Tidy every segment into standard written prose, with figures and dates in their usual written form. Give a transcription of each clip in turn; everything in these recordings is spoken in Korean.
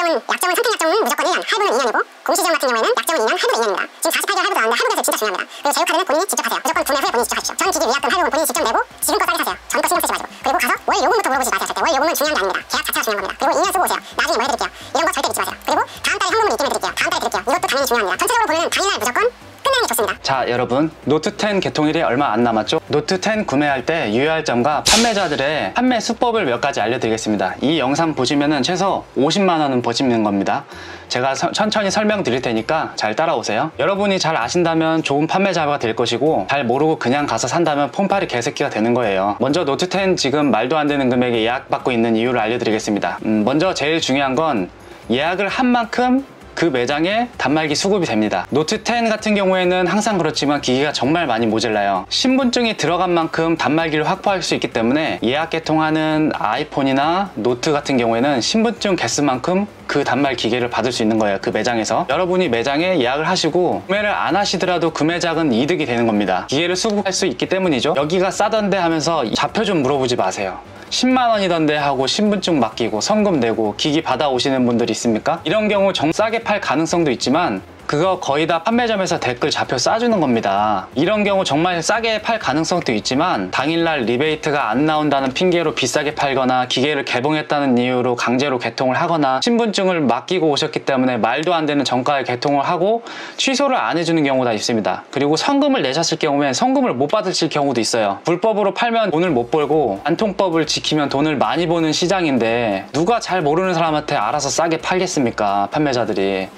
기본 약정은 선택 약정은 무조건 1년, 할부는 2년이고 공시지원 같은 경우에는 약정은 2년, 할부는 2년입니다. 지금 48개월 할부도 나왔는데 할부 대출 진짜 중요합니다. 그리고 제휴카드는 본인이 직접 하세요. 무조건 구매 후에 본인이 직접 하십시오. 전 기기 위약금 할부는 본인이 직접 내고 지금 거 싸게 사세요. 전 거 신경 쓰지 마시고. 그리고 가서 월 요금부터 물어보지 마세요. 절대 월 요금은 중요한 게 아닙니다. 계약 자체가 중요한 겁니다. 그리고 2년 쓰고 오세요. 나중에 뭐 해드릴게요. 이런 거 절대 믿지 마세요. 그리고 다음 달에 현금으로 입금해 드릴게요. 다음 달에 드릴게요. 이것도 당연히 중요합니다. 전체적으로 보면 당일날 무조건 끝내는 게 좋습니다. 자, 여러분, 노트 10 개통일이 얼마 안 남았죠? 노트 10 구매할 때 유의할 점과 판매자들의 판매 수법을 몇 가지 알려드리겠습니다. 이 영상 보시면은 최소 50만 원은 버시는 겁니다. 제가 천천히 설명드릴 테니까 잘 따라오세요. 여러분이 잘 아신다면 좋은 판매자가 될 것이고, 잘 모르고 그냥 가서 산다면 폰팔이 개새끼가 되는 거예요. 먼저 노트 10 지금 말도 안 되는 금액에 예약받고 있는 이유를 알려드리겠습니다. 먼저 제일 중요한 건 예약을 한 만큼 그 매장에 단말기 수급이 됩니다. 노트 10 같은 경우에는 항상 그렇지만 기기가 정말 많이 모자라요. 신분증이 들어간 만큼 단말기를 확보할 수 있기 때문에 예약 개통하는 아이폰이나 노트 같은 경우에는 신분증 개수만큼 그 단말 기계를 받을 수 있는 거예요. 그 매장에서. 여러분이 매장에 예약을 하시고 구매를 안 하시더라도 그 매장은 이득이 되는 겁니다. 기계를 수급할 수 있기 때문이죠. 여기가 싸던데 하면서 좌표 좀 물어보지 마세요. 10만 원이던데 하고 신분증 맡기고 성금 내고 기기 받아오시는 분들이 있습니까? 이런 경우 싸게 팔 가능성도 있지만 그거 거의 다 판매점에서 댓글 좌표 싸주는 겁니다. 이런 경우 정말 싸게 팔 가능성도 있지만 당일날 리베이트가 안 나온다는 핑계로 비싸게 팔거나 기계를 개봉했다는 이유로 강제로 개통을 하거나 신분증을 맡기고 오셨기 때문에 말도 안 되는 정가에 개통을 하고 취소를 안 해주는 경우가 있습니다. 그리고 성금을 내셨을 경우엔 성금을 못 받으실 경우도 있어요. 불법으로 팔면 돈을 못 벌고 안통법을 지키면 돈을 많이 버는 시장인데 누가 잘 모르는 사람한테 알아서 싸게 팔겠습니까? 판매자들이.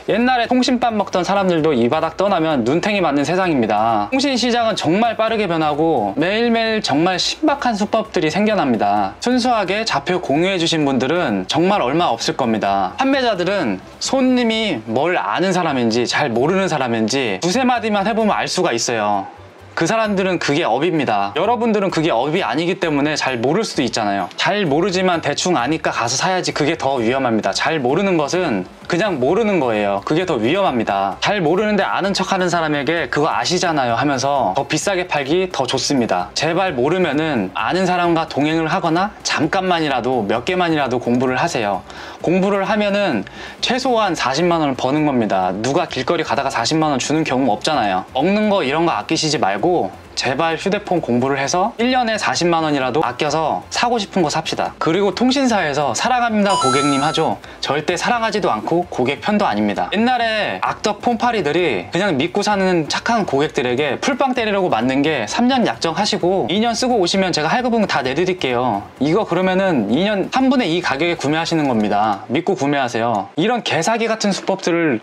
옛날에 통신밥 먹던 사람들도 이 바닥 떠나면 눈탱이 맞는 세상입니다. 통신시장은 정말 빠르게 변하고 매일매일 정말 신박한 수법들이 생겨납니다. 순수하게 좌표 공유해주신 분들은 정말 얼마 없을 겁니다. 판매자들은 손님이 뭘 아는 사람인지 잘 모르는 사람인지 두세 마디만 해보면 알 수가 있어요. 그 사람들은 그게 업입니다. 여러분들은 그게 업이 아니기 때문에 잘 모를 수도 있잖아요. 잘 모르지만 대충 아니까 가서 사야지. 그게 더 위험합니다. 잘 모르는 것은 그냥 모르는 거예요. 그게 더 위험합니다. 잘 모르는데 아는 척하는 사람에게 그거 아시잖아요 하면서 더 비싸게 팔기 더 좋습니다. 제발 모르면은 아는 사람과 동행을 하거나 잠깐만이라도 몇 개만이라도 공부를 하세요. 공부를 하면은 최소한 40만 원을 버는 겁니다. 누가 길거리 가다가 40만 원 주는 경우 없잖아요. 먹는 거 이런 거 아끼시지 말고 제발 휴대폰 공부를 해서 1년에 40만 원이라도 아껴서 사고 싶은 거 삽시다. 그리고 통신사에서 사랑합니다 고객님 하죠. 절대 사랑하지도 않고 고객 편도 아닙니다. 옛날에 악덕 폰파리들이 그냥 믿고 사는 착한 고객들에게 풀빵 때리려고 만든 게 3년 약정하시고 2년 쓰고 오시면 제가 할부금 다 내드릴게요. 이거 그러면은 2년 3분의 2 가격에 구매하시는 겁니다. 믿고 구매하세요. 이런 개사기 같은 수법들을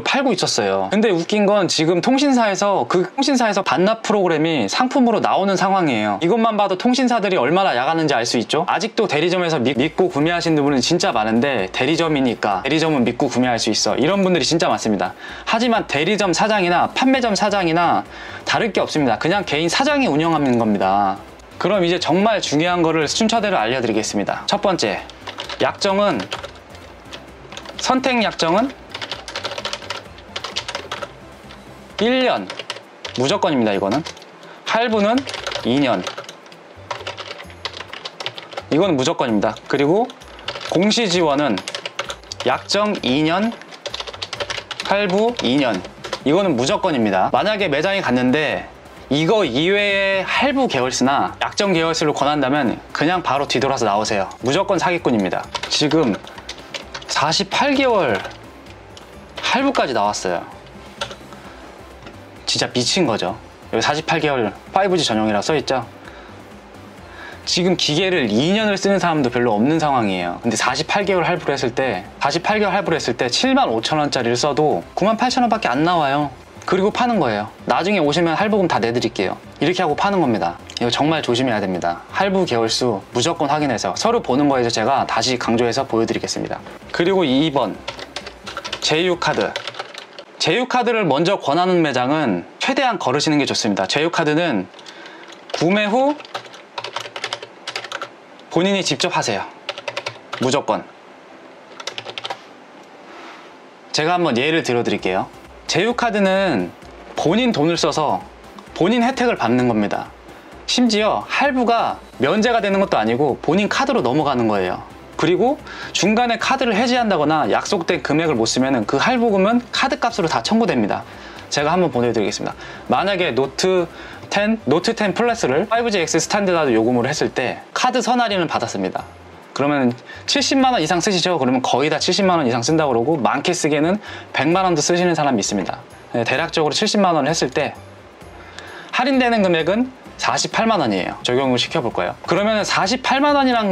팔고 있었어요. 근데 웃긴 건 지금 통신사에서 반납 프로그램이 상품으로 나오는 상황이에요. 이것만 봐도 통신사들이 얼마나 야가는지 알 수 있죠. 아직도 대리점에서 믿고 구매하시는 분은 진짜 많은데 대리점이니까 대리점은 믿고 구매할 수 있어. 이런 분들이 진짜 많습니다. 하지만 대리점 사장이나 판매점 사장이나 다를 게 없습니다. 그냥 개인 사장이 운영하는 겁니다. 그럼 이제 정말 중요한 거를 순서대로 알려드리겠습니다. 첫 번째, 약정은 선택 약정은 1년 무조건입니다. 이거는 할부는 2년 이거는 무조건입니다. 그리고 공시지원은 약정 2년 할부 2년 이거는 무조건입니다. 만약에 매장에 갔는데 이거 이외에 할부 계열수나 약정 계열수를 권한다면 그냥 바로 뒤돌아서 나오세요. 무조건 사기꾼입니다. 지금 48개월 할부까지 나왔어요. 진짜 미친 거죠. 여기 48개월 5G 전용이라 써있죠. 지금 기계를 2년을 쓰는 사람도 별로 없는 상황이에요. 근데 48개월 할부를 했을 때 75,000원짜리를 써도 98,000원 밖에 안 나와요. 그리고 파는 거예요. 나중에 오시면 할부금 다 내드릴게요. 이렇게 하고 파는 겁니다. 이거 정말 조심해야 됩니다. 할부 계열수 무조건 확인해서 서류 보는 거에서 제가 다시 강조해서 보여드리겠습니다. 그리고 2번 제휴카드. 제휴카드를 먼저 권하는 매장은 최대한 걸으시는 게 좋습니다. 제휴카드는 구매 후 본인이 직접 하세요. 무조건. 제가 한번 예를 들어 드릴게요. 제휴카드는 본인 돈을 써서 본인 혜택을 받는 겁니다. 심지어 할부가 면제가 되는 것도 아니고 본인 카드로 넘어가는 거예요. 그리고 중간에 카드를 해지한다거나 약속된 금액을 못 쓰면 그 할부금은 카드 값으로 다 청구됩니다. 제가 한번 보내드리겠습니다. 만약에 노트 10 플러스를 5GX 스탠다드 요금으로 했을 때 카드 선할인을 받았습니다. 그러면 70만원 이상 쓰시죠? 그러면 거의 다 70만원 이상 쓴다고 그러고 많게 쓰기에는 100만원도 쓰시는 사람이 있습니다. 대략적으로 70만원을 했을 때 할인되는 금액은 48만원이에요. 적용을 시켜볼 거예요. 그러면 48만원이란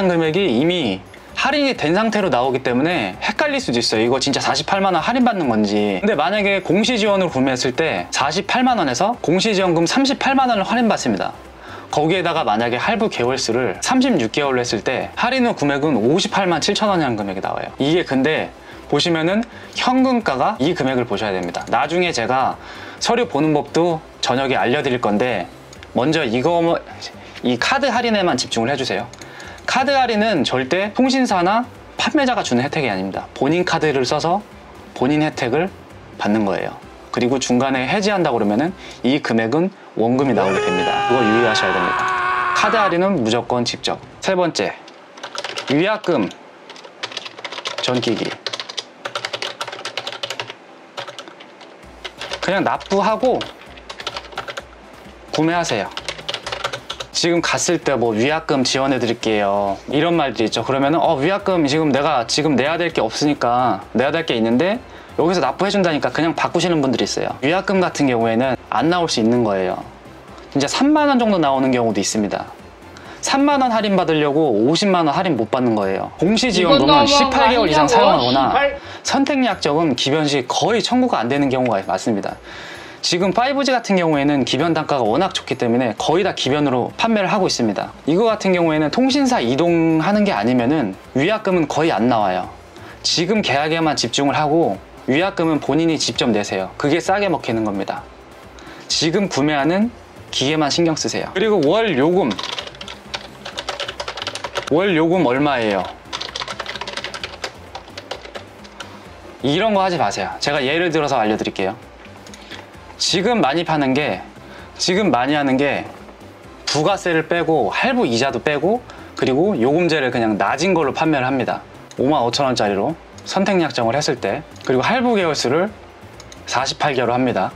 금액이 이미 할인이 된 상태로 나오기 때문에 헷갈릴 수도 있어요. 이거 진짜 48만원 할인받는 건지. 근데 만약에 공시지원으로 구매했을 때 48만원에서 공시지원금 38만원을 할인받습니다. 거기에다가 만약에 할부 개월수를 36개월로 했을 때 할인 후 금액은 58만 7천원이라는 금액이 나와요. 이게 근데 보시면은 현금가가 이 금액을 보셔야 됩니다. 나중에 제가 서류 보는 법도 저녁에 알려드릴 건데 먼저 이 카드 할인에만 집중을 해주세요. 카드 할인은 절대 통신사나 판매자가 주는 혜택이 아닙니다. 본인 카드를 써서 본인 혜택을 받는 거예요. 그리고 중간에 해지한다고 그러면은 이 금액은 원금이 나오게 됩니다. 그거 유의하셔야 됩니다. 카드 할인은 무조건 직접. 세 번째, 위약금 전기기. 그냥 납부하고 구매하세요. 지금 갔을 때 뭐 위약금 지원해 드릴게요 이런 말들이 있죠. 그러면은 위약금 내가 지금 내야 될 게 없으니까 내야 될 게 있는데 여기서 납부해 준다니까 그냥 바꾸시는 분들이 있어요. 위약금 같은 경우에는 안 나올 수 있는 거예요. 진짜 3만원 정도 나오는 경우도 있습니다. 3만원 할인 받으려고 50만원 할인 못 받는 거예요. 공시지원금은 18개월 이상 사용하거나 선택약정은 기변 시 거의 청구가 안 되는 경우가 많습니다. 지금 5G 같은 경우에는 기변 단가가 워낙 좋기 때문에 거의 다 기변으로 판매를 하고 있습니다. 이거 같은 경우에는 통신사 이동하는 게 아니면은 위약금은 거의 안 나와요. 지금 계약에만 집중을 하고 위약금은 본인이 직접 내세요. 그게 싸게 먹히는 겁니다. 지금 구매하는 기계만 신경 쓰세요. 그리고 월 요금 얼마예요? 이런 거 하지 마세요. 제가 예를 들어서 알려드릴게요. 지금 많이 하는 게 부가세를 빼고 할부 이자도 빼고 그리고 요금제를 그냥 낮은 걸로 판매를 합니다. 55,000원짜리로 선택약정을 했을 때. 그리고 할부 개월수를 48개월로 합니다.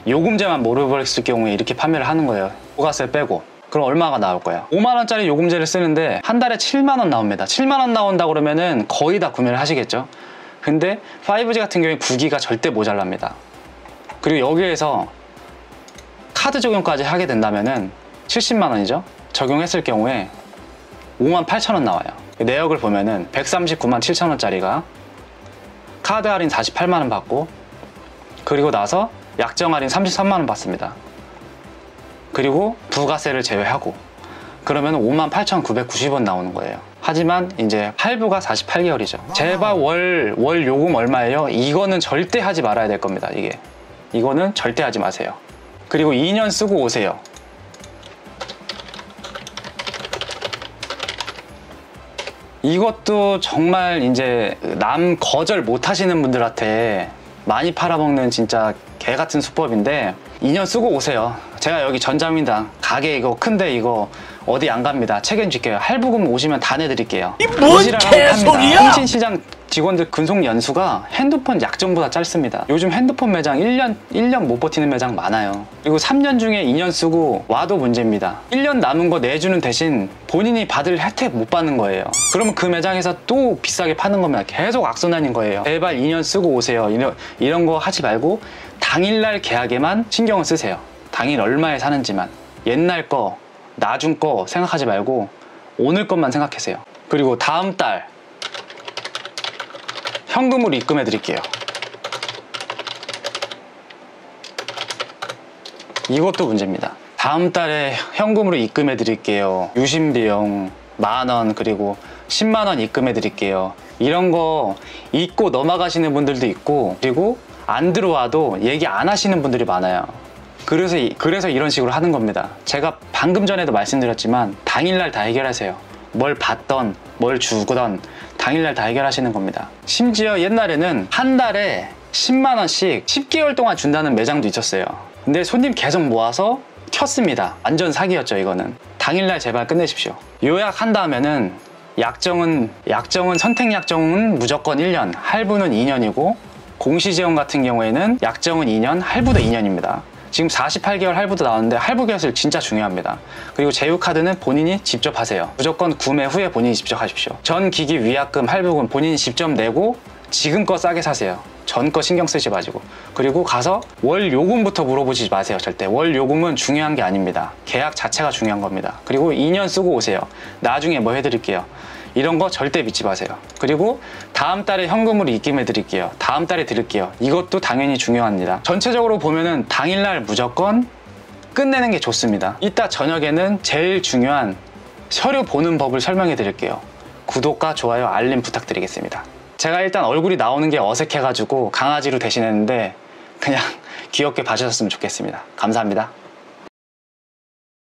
요금제만 모르겠을 경우에 이렇게 판매를 하는 거예요. 부가세 빼고. 그럼 얼마가 나올 거예요? 5만원짜리 요금제를 쓰는데 한 달에 7만원 나옵니다. 7만원 나온다 그러면은 거의 다 구매를 하시겠죠? 근데 5G 같은 경우에 9기가 절대 모자랍니다. 그리고 여기에서 카드 적용까지 하게 된다면은 70만원이죠? 적용했을 경우에 58,000원 나와요. 내역을 보면은 139만 7천원짜리가 카드 할인 48만원 받고 그리고 나서 약정 할인 33만원 받습니다. 그리고 부가세를 제외하고 그러면 58,990원 나오는 거예요. 하지만 이제 할부가 48개월이죠. 제발 월 요금 얼마예요? 이거는 절대 하지 말아야 될 겁니다. 이거는 절대 하지 마세요. 그리고 2년 쓰고 오세요. 이것도 정말 이제 남 거절 못 하시는 분들한테 많이 팔아먹는 진짜 개같은 수법인데 2년 쓰고 오세요. 제가 여기 전자민당 가게 이거 큰데 이거 어디 안 갑니다. 책임질게요. 할부금 오시면 다 내드릴게요. 뭔 개소리야? 통신시장 직원들 근속 연수가 핸드폰 약정보다 짧습니다. 요즘 핸드폰 매장 1년 못 버티는 매장 많아요. 그리고 3년 중에 2년 쓰고 와도 문제입니다. 1년 남은 거 내주는 대신 본인이 받을 혜택 못 받는 거예요. 그러면 그 매장에서 또 비싸게 파는 겁니다. 계속 악순환인 거예요. 제발 2년 쓰고 오세요. 이런 거 하지 말고 당일날 계약에만 신경을 쓰세요. 당일 얼마에 사는지만. 옛날 거 나중 거 생각하지 말고 오늘 것만 생각하세요. 그리고 다음 달 현금으로 입금해 드릴게요. 이것도 문제입니다. 다음 달에 현금으로 입금해 드릴게요. 유심비용 만원 그리고 10만원 입금해 드릴게요. 이런 거 잊고 넘어가시는 분들도 있고 그리고 안 들어와도 얘기 안 하시는 분들이 많아요. 그래서 이런 식으로 하는 겁니다. 제가 방금 전에도 말씀드렸지만 당일날 다 해결하세요. 뭘 받던 뭘 주던 당일날 다 해결하시는 겁니다. 심지어 옛날에는 한 달에 10만원씩 10개월 동안 준다는 매장도 있었어요. 근데 손님 계속 모아서 켰습니다. 완전 사기였죠. 이거는 당일날 제발 끝내십시오. 요약한 다음에는 약정은 선택 약정은 무조건 1년, 할부는 2년이고 공시지원 같은 경우에는 약정은 2년, 할부도 2년입니다. 지금 48개월 할부도 나오는데 할부 계약서 진짜 중요합니다. 그리고 제휴카드는 본인이 직접 하세요. 무조건 구매 후에 본인이 직접 하십시오. 전 기기 위약금, 할부금 본인이 직접 내고 지금 거 싸게 사세요. 전 거 신경 쓰지 마시고. 그리고 가서 월 요금부터 물어보지 마세요. 절대 월 요금은 중요한 게 아닙니다. 계약 자체가 중요한 겁니다. 그리고 2년 쓰고 오세요. 나중에 뭐 해드릴게요. 이런 거 절대 믿지 마세요. 그리고 다음 달에 현금으로 입금해 드릴게요. 다음 달에 드릴게요. 이것도 당연히 중요합니다. 전체적으로 보면은 당일날 무조건 끝내는 게 좋습니다. 이따 저녁에는 제일 중요한 서류 보는 법을 설명해 드릴게요. 구독과 좋아요, 알림 부탁드리겠습니다. 제가 일단 얼굴이 나오는 게 어색해가지고 강아지로 대신했는데 그냥 귀엽게 봐주셨으면 좋겠습니다. 감사합니다.